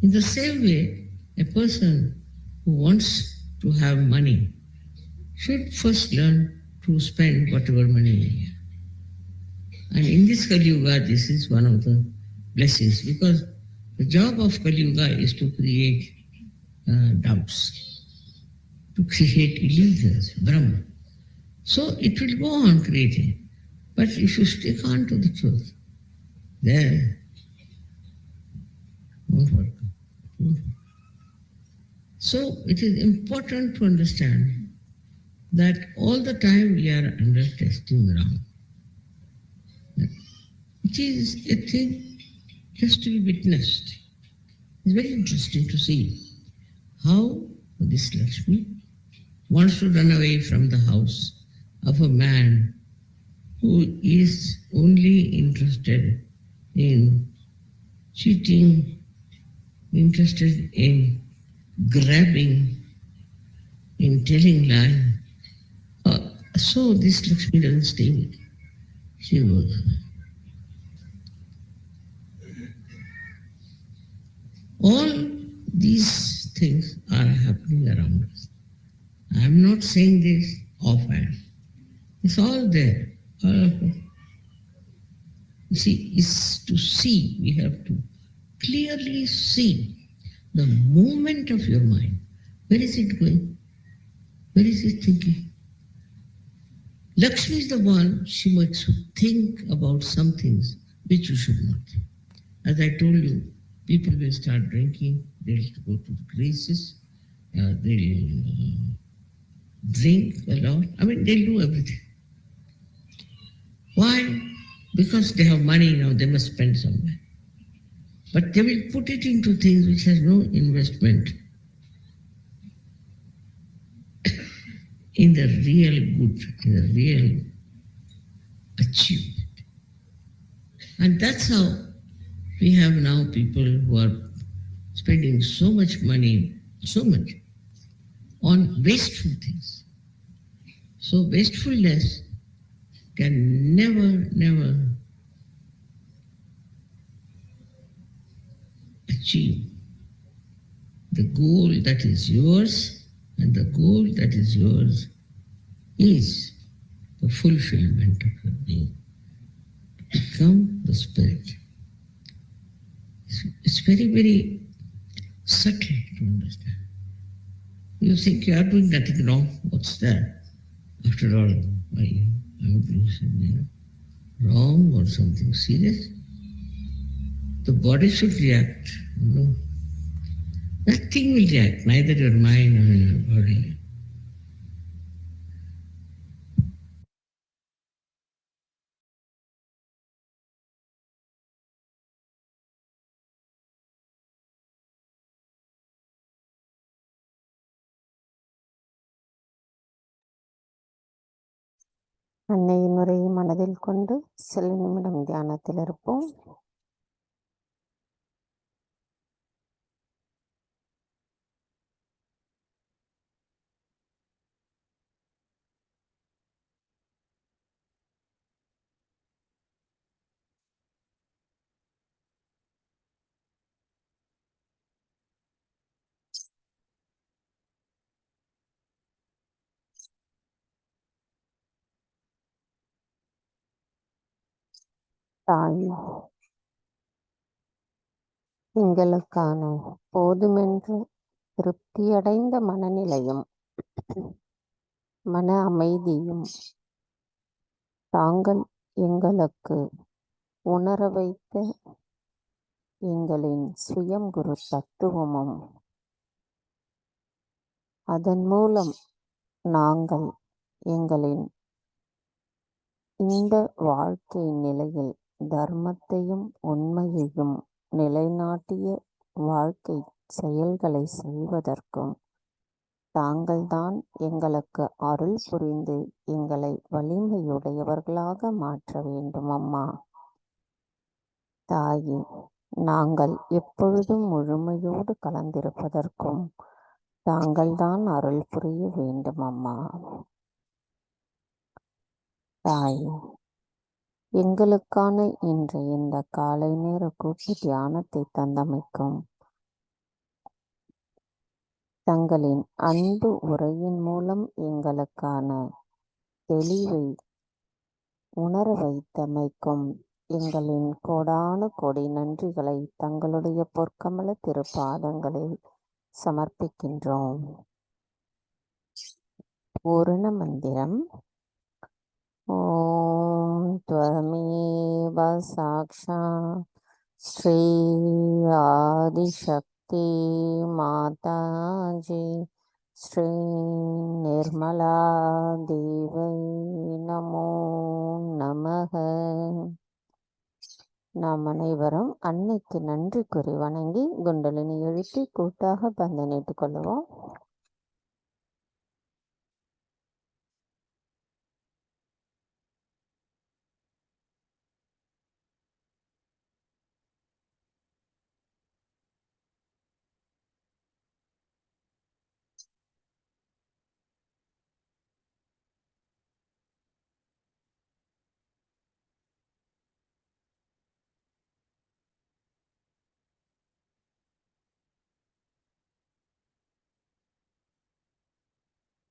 In the same way, a person who wants to have money should first learn to spend whatever money he has. And in this Kali Yuga, this is one of the blessings, because the job of Kali Yuga is to create doubts, to create illusions, Brahma. So it will go on creating. But if you stick on to the truth, then it won't work. So it is important to understand that all the time we are under testing ground. It is a thing just to be witnessed. It's very interesting to see how this Lakshmi wants to run away from the house of a man who is only interested in cheating, interested in grabbing, in telling lies. So this Lakshmi doesn't stay with him. She goes away. All these things are happening around us. I am not saying this offhand. It's all there. All of it. You see, it's to see. We have to clearly see the movement of your mind. Where is it going? Where is it thinking? Lakshmi is the one, she makes you think about some things which you should not think. As I told you, people will start drinking, they'll go to the graces, they'll drink a lot. I mean, they'll do everything. Why? Because they have money now, they must spend somewhere. But they will put it into things which has no investment in the real good, in the real achievement. And that's how we have now people who are spending so much money, so much, on wasteful things. So wastefulness can never achieve the goal that is yours, and the goal that is yours is the fulfillment of your being. Become the spirit. It's very subtle to understand. You think you are doing nothing wrong. What's that? After all, I am doing something wrong or something serious. The body should react. No. Nothing will react, neither your mind nor your body. அன்னையின் உரையை மனதில் கொண்டு சில நிமிடம் தியானத்தில் இருப்போம். தாய், எங்களுக்கான போதுமென்று திருப்தியடைந்த மனநிலையும் மன அமைதியும் தாங்கள் எங்களுக்கு உணர வைத்த எங்களின் சுயம் குரு தத்துவமும் அதன் மூலம் நாங்கள் எங்களின் இந்த வாழ்க்கை நிலையில் தர்மத்தையும் உண்மையையும் நிலைநாட்டிய வாழ்க்கை செயல்களை செய்வதற்கும் தாங்கள்தான் எங்களுக்கு அருள் புரிந்து எங்களை வலிமையுடையவர்களாக மாற்ற வேண்டும் அம்மா. தாயே, நாங்கள் எப்பொழுதும் முழுமையோடு கலந்திருப்பதற்கும் தாங்கள்தான் அருள் புரிய வேண்டும் அம்மா. தாயே, எங்களுக்கான இன்று இந்த காலை நேர கூட்டு தியானத்தை தந்தமைக்கும் தங்களின் அன்பு உரையின் மூலம் எங்களுக்கான தெளிவை உணர வைத்தமைக்கும் எங்களின் கோடான கோடி நன்றிகளை தங்களுடைய பொற்கமல திருப்பாதங்களில் சமர்ப்பிக்கின்றோம். பூரண மந்திரம். ஓம் த்வமேவ சாக்ஷா ஸ்ரீ ஆதிசக்தி மாதாஜி ஸ்ரீ நிர்மலா தேவை நமோ நமக. நாம் அனைவரும் அன்னைக்கு நன்றி கூறி வணங்கி குண்டலினி எழுப்பி கூட்டாக பந்தனிட்டுக் கொள்வோம்.